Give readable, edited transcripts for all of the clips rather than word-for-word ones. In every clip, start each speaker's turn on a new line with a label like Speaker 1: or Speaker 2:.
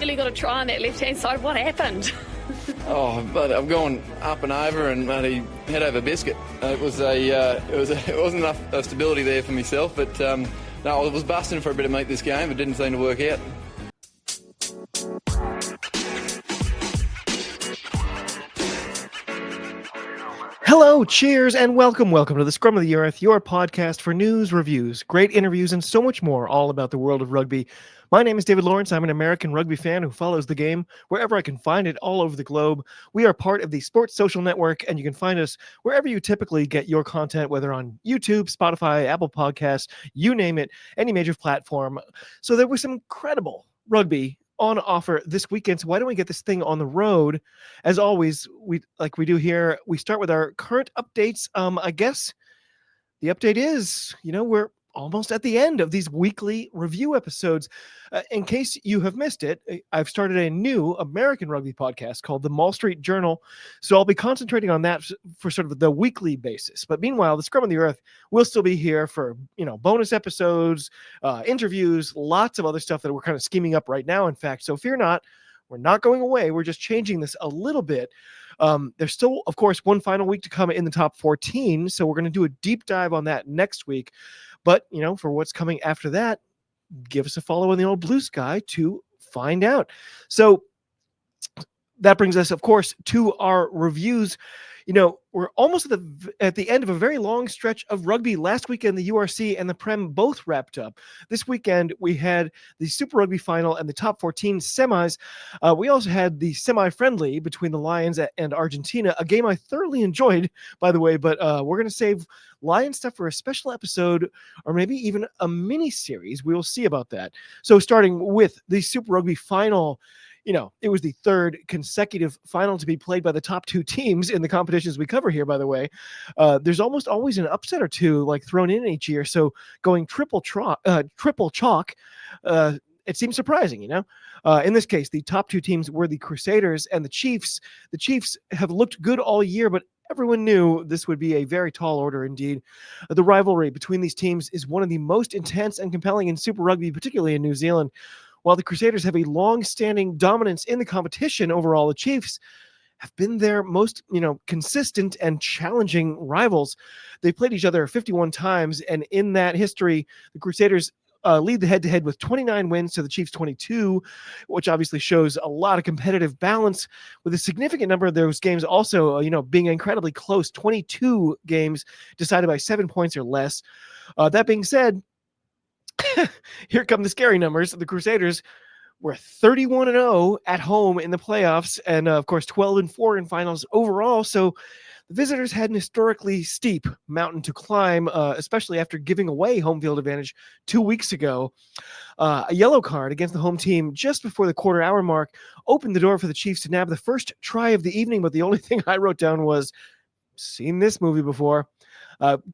Speaker 1: Really got to try on that left-hand side. What happened?
Speaker 2: But I've gone up and over and bloody head over biscuit. It wasn't enough stability there for myself, but no, I was busting for a bit of meat this game. It didn't seem to work out.
Speaker 3: Hello, cheers, and welcome to the Scrum of the Earth, your podcast for news, reviews, great interviews, and so much more, all about the world of rugby. My name is David Lawrence. I'm an American rugby fan who follows the game wherever I can find it all over the globe. We are part of the Sports Social Network, and you can find us wherever you typically get your content, whether on YouTube, Spotify, Apple Podcasts, you name it, any major platform. So there was some incredible rugby on offer this weekend. So why don't we get this thing on the road? As always, we do here, we start with our current updates. I guess the update is, we're almost at the end of these weekly review episodes. In case you have missed it, I've started a new American rugby podcast called the MAUL Street Journal. So I'll be concentrating on that for sort of the weekly basis. But meanwhile, the Scrum of the Earth will still be here for, bonus episodes, interviews, lots of other stuff that we're kind of scheming up right now, in fact. So fear not, we're not going away. We're just changing this a little bit. There's still, of course, one final week to come in the top 14. So we're going to do a deep dive on that next week. But, for what's coming after that, give us a follow on the old Blue Sky to find out. So that brings us, of course, to our reviews. We're almost at the end of a very long stretch of rugby. Last weekend, the URC and the Prem both wrapped up. This weekend, we had the Super Rugby final and the top 14 semis. We also had the semi-friendly between the Lions and Argentina, a game I thoroughly enjoyed, by the way, but we're going to save Lion stuff for a special episode or maybe even a mini-series. We will see about that. So starting with the Super Rugby final, it was the third consecutive final to be played by the top two teams in the competitions we cover here, by the way. There's almost always an upset or two thrown in each year. So going triple chalk, it seems surprising, In this case, the top two teams were the Crusaders and the Chiefs. The Chiefs have looked good all year, but everyone knew this would be a very tall order indeed. The rivalry between these teams is one of the most intense and compelling in Super Rugby, particularly in New Zealand. While the Crusaders have a long-standing dominance in the competition overall, the Chiefs have been their most, consistent and challenging rivals. They played each other 51 times, and in that history, the Crusaders lead the head-to-head with 29 wins to the Chiefs' 22, which obviously shows a lot of competitive balance, with a significant number of those games also, being incredibly close, 22 games decided by 7 points or less. That being said, here come the scary numbers. The Crusaders were 31-0 at home in the playoffs, and of course 12-4 in finals overall. So the visitors had an historically steep mountain to climb, especially after giving away home field advantage 2 weeks ago. A yellow card against the home team just before the quarter-hour mark opened the door for the Chiefs to nab the first try of the evening, but the only thing I wrote down was, seen this movie before.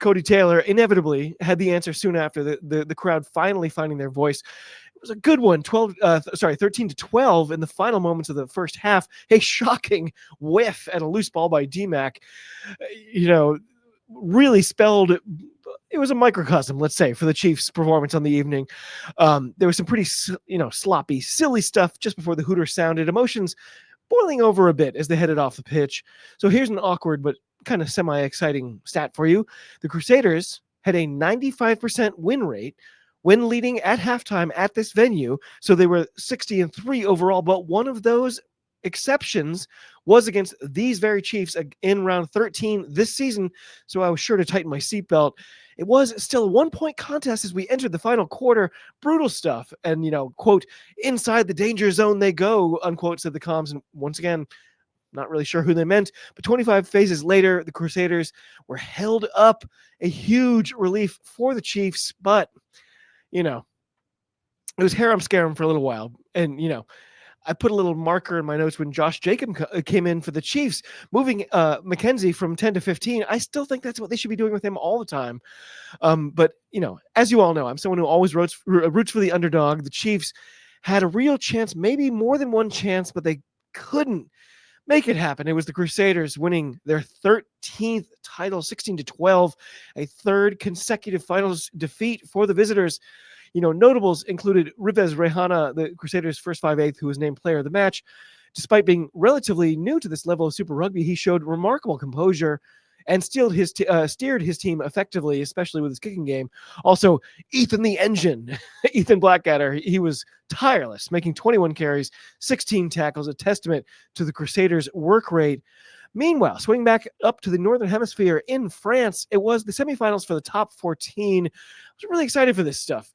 Speaker 3: Cody Taylor inevitably had the answer soon after, the crowd finally finding their voice. It was a good one, 13-12 in the final moments of the first half. A shocking whiff at a loose ball by D-Mac. Really spelled, it was a microcosm, let's say, for the Chiefs' performance on the evening. There was some pretty, sloppy, silly stuff just before the hooter sounded. Emotions boiling over a bit as they headed off the pitch. So here's an awkward but kind of semi-exciting stat for you. The Crusaders had a 95% win rate when leading at halftime at this venue. So they were 60-3 overall, but one of those exceptions was against these very Chiefs in round 13 this season. So I was sure to tighten my seatbelt. It was still a 1-point contest as we entered the final quarter. Brutal stuff. And, quote, inside the danger zone they go, unquote, said the comms. And once again, not really sure who they meant, but 25 phases later, the Crusaders were held up. A huge relief for the Chiefs, but, it was harem scarum for a little while. And, I put a little marker in my notes when Josh Jacob came in for the Chiefs, moving McKenzie from 10 to 15. I still think that's what they should be doing with him all the time. But, as you all know, I'm someone who always roots for the underdog. The Chiefs had a real chance, maybe more than one chance, but they couldn't make it happen. It was the Crusaders winning their 13th title, 16-12, a third consecutive finals defeat for the visitors. Notables included Rivez Rehana, the Crusaders' first 5/8, who was named player of the match. Despite being relatively new to this level of Super Rugby, he showed remarkable composure and steered his team effectively, especially with his kicking game. Also, Ethan the Engine, Ethan Blackadder, he was tireless, making 21 carries, 16 tackles, a testament to the Crusaders' work rate. Meanwhile, swinging back up to the Northern Hemisphere in France, it was the semifinals for the top 14. I was really excited for this stuff.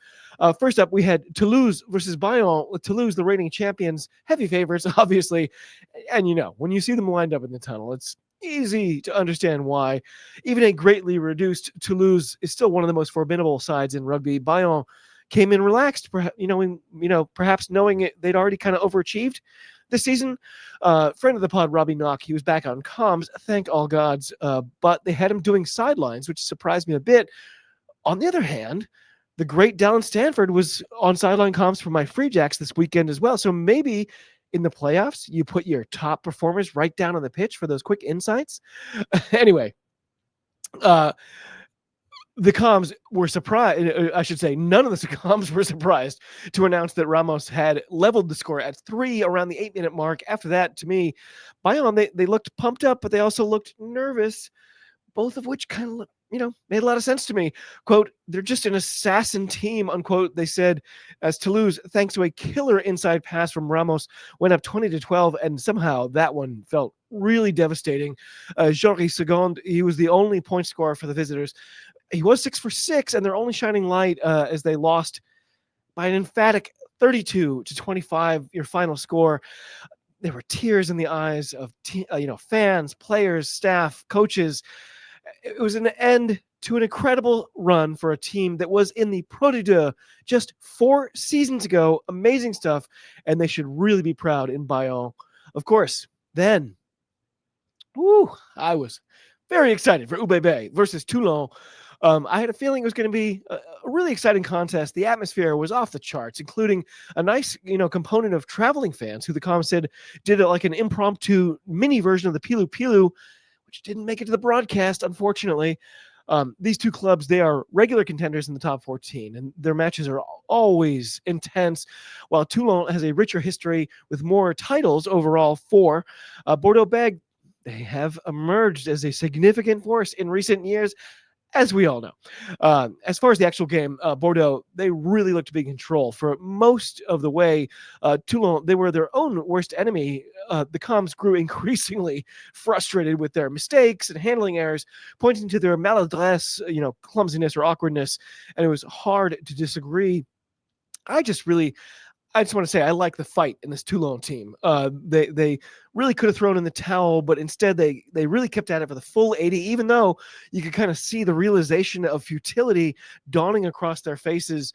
Speaker 3: First up, we had Toulouse versus Bayonne. Toulouse, the reigning champions, heavy favorites, obviously. And when you see them lined up in the tunnel, it's easy to understand why. Even a greatly reduced Toulouse is still one of the most formidable sides in rugby. Bayonne came in relaxed, perhaps knowing they'd already kind of overachieved this season. Friend of the pod, Robbie Knock, he was back on comms, thank all gods, but they had him doing sidelines, which surprised me a bit. On the other hand, the great Dallen Stanford was on sideline comms for my Free Jacks this weekend as well. So maybe in the playoffs, you put your top performers right down on the pitch for those quick insights. Anyway, the comms were surprised. I should say none of the comms were surprised to announce that Ramos had leveled the score at 3 around the 8-minute mark. After that, to me, Bayonne, they looked pumped up, but they also looked nervous, both of which kind of, made a lot of sense to me. Quote, they're just an assassin team, unquote, they said, as Toulouse, thanks to a killer inside pass from Ramos, went up 20-12, and somehow that one felt really devastating. Jory Segond, he was the only point scorer for the visitors. He was 6 for 6, and their only shining light as they lost by an emphatic 32-25, your final score. There were tears in the eyes of fans, players, staff, coaches. It was an end to an incredible run for a team that was in the Pro de Deux just 4 seasons ago. Amazing stuff, and they should really be proud in Bayonne. Of course, then, I was very excited for UBB versus Toulon. I had a feeling it was going to be a really exciting contest. The atmosphere was off the charts, including a nice, component of traveling fans who the comm said did like an impromptu mini version of the Pilu Pilu, which didn't make it to the broadcast, unfortunately. These two clubs, they are regular contenders in the top 14, and their matches are always intense, while Toulon has a richer history with more titles overall. 4. Bordeaux-Bègles, they have emerged as a significant force in recent years, as we all know. As far as the actual game, Bordeaux, they really looked to be in control for most of the way. Toulon, they were their own worst enemy. The comms grew increasingly frustrated with their mistakes and handling errors, pointing to their maladresse, clumsiness or awkwardness, and it was hard to disagree. I just want to say I like the fight in this Toulon team. They really could have thrown in the towel, but instead they really kept at it for the full 80, even though you could kind of see the realization of futility dawning across their faces.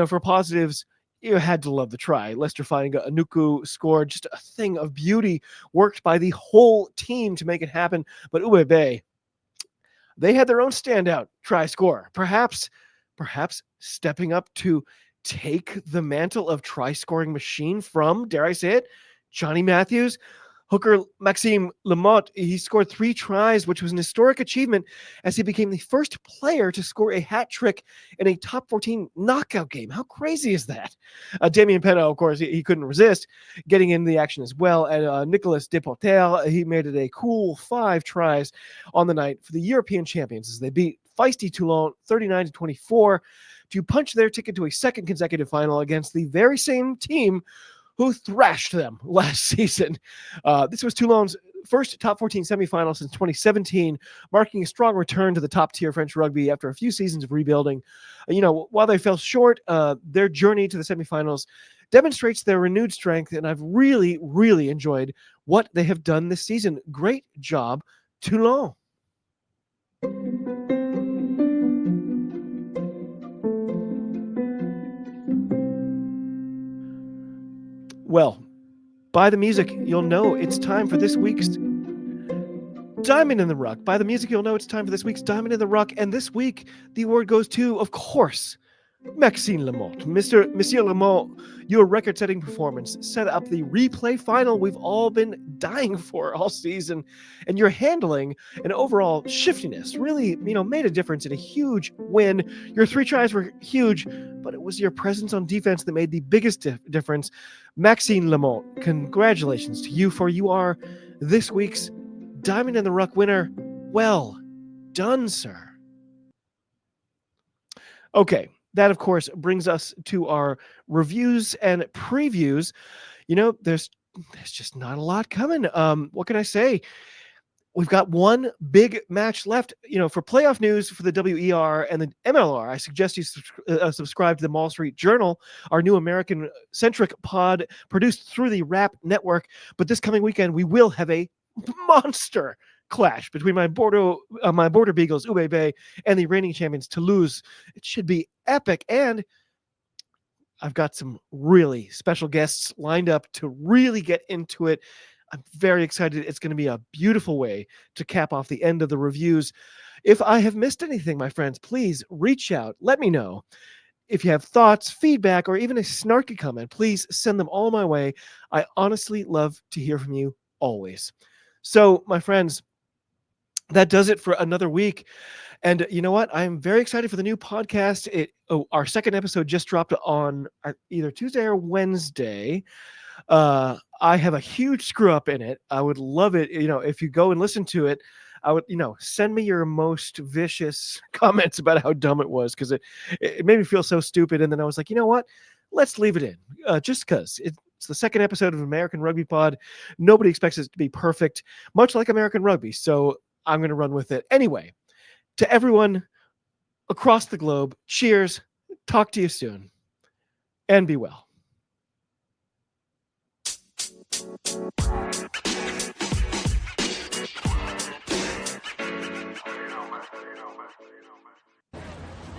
Speaker 3: For positives, you had to love the try. Lester Anuku scored just a thing of beauty, worked by the whole team to make it happen. But UBB, they had their own standout try scorer, perhaps stepping up to take the mantle of try-scoring machine from, dare I say it, Johnny Matthews. Hooker Maxime Lamotte, he scored 3 tries, which was an historic achievement as he became the first player to score a hat trick in a top 14 knockout game. How crazy is that? Damien Penaud, of course, he couldn't resist getting into the action as well. And Nicolas Deportel, he made it a cool 5 tries on the night for the European champions as they beat feisty Toulon 39-24 to punch their ticket to a second consecutive final against the very same team who thrashed them last season. This was Toulon's first top 14 semifinal since 2017, marking a strong return to the top tier French rugby after a few seasons of rebuilding. While they fell short, their journey to the semifinals demonstrates their renewed strength, and I've really, really enjoyed what they have done this season. Great job, Toulon. Well, by the music, you'll know it's time for this week's Diamond in the Ruck. By the music, you'll know it's time for this week's Diamond in the Ruck. And this week, the award goes to, of course, Maxime Lamotte. Monsieur Lamotte, Your record-setting performance set up the replay final we've all been dying for all season, and your handling and overall shiftiness really, made a difference in a huge win. Your 3 tries were huge, but it was your presence on defense that made the biggest difference. Maxime Lamont, congratulations to you, for you are this week's Diamond in the Ruck winner. Well done, sir. Okay, that of course brings us to our reviews and previews. There's just not a lot coming. What can I say? We've got one big match left. For playoff news for the WER and the MLR, I suggest you subscribe to the MAUL ST Journal, our new American-centric pod produced through the RAP network. But this coming weekend, we will have a monster clash between my Border Beagles, Ube Bay, and the reigning champions, Toulouse. It should be epic, and I've got some really special guests lined up to really get into it. I'm very excited. It's going to be a beautiful way to cap off the end of the reviews. If I have missed anything, my friends, please reach out. Let me know. If you have thoughts, feedback, or even a snarky comment, please send them all my way. I honestly love to hear from you always. So, my friends, that does it for another week. And you know what? I'm very excited for the new podcast. Our second episode just dropped on either Tuesday or Wednesday. I have a huge screw up in it. I would love it. If you go and listen to it, I would, send me your most vicious comments about how dumb it was, because it made me feel so stupid. And then I was like, you know what? Let's leave it in, just because it's the second episode of American Rugby Pod. Nobody expects it to be perfect, much like American Rugby. So I'm going to run with it. Anyway, to everyone across the globe, cheers. Talk to you soon. And be well.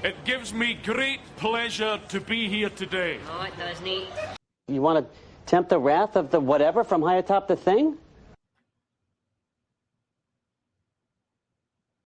Speaker 4: It gives me great pleasure to be here today.
Speaker 5: Oh, it does, neat. You want to tempt the wrath of the whatever from high atop the thing?